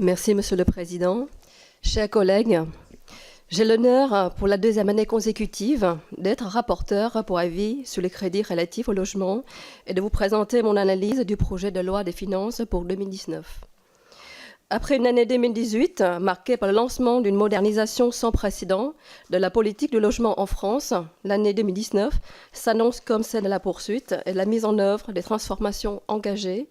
Merci, Monsieur le Président. Chers collègues, j'ai l'honneur, pour la deuxième année consécutive, d'être rapporteur pour avis sur les crédits relatifs au logement et de vous présenter mon analyse du projet de loi des finances pour 2019. Après une année 2018 marquée par le lancement d'une modernisation sans précédent de la politique du logement en France, l'année 2019 s'annonce comme celle de la poursuite et de la mise en œuvre des transformations engagées.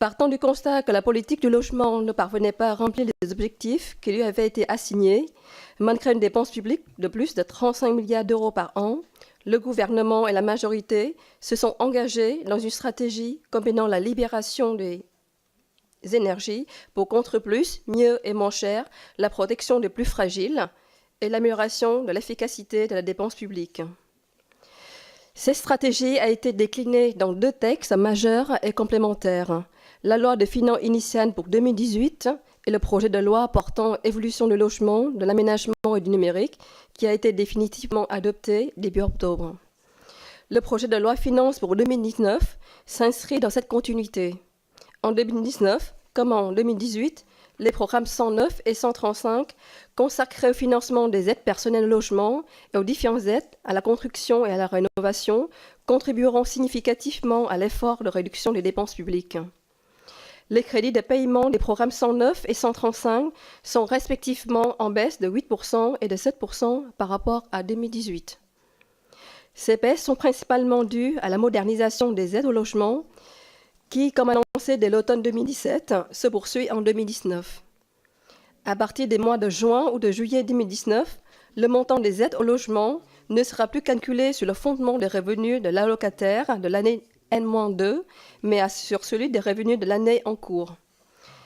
Partant du constat que la politique du logement ne parvenait pas à remplir les objectifs qui lui avaient été assignés, malgré une dépense publique de plus de 35 milliards d'euros par an, le gouvernement et la majorité se sont engagés dans une stratégie combinant la libération des énergies pour contre plus, mieux et moins cher, la protection des plus fragiles et l'amélioration de l'efficacité de la dépense publique. Cette stratégie a été déclinée dans deux textes majeurs et complémentaires. La loi de finances initiale pour 2018 et le projet de loi portant évolution du logement, de l'aménagement et du numérique, qui a été définitivement adopté début octobre. Le projet de loi finances pour 2019 s'inscrit dans cette continuité. En 2019, comme en 2018, les programmes 109 et 135, consacrés au financement des aides personnelles au logement et aux différentes aides à la construction et à la rénovation, contribueront significativement à l'effort de réduction des dépenses publiques. Les crédits de paiement des programmes 109 et 135 sont respectivement en baisse de 8% et de 7% par rapport à 2018. Ces baisses sont principalement dues à la modernisation des aides au logement qui, comme annoncé dès l'automne 2017, se poursuit en 2019. À partir des mois de juin ou de juillet 2019, le montant des aides au logement ne sera plus calculé sur le fondement des revenus de l'allocataire de l'année N-2, mais sur celui des revenus de l'année en cours.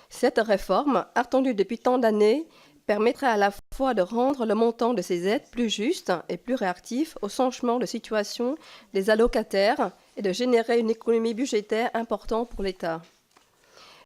Cette réforme, attendue depuis tant d'années, permettra à la fois de rendre le montant de ces aides plus juste et plus réactif au changement de situation des allocataires et de générer une économie budgétaire importante pour l'État.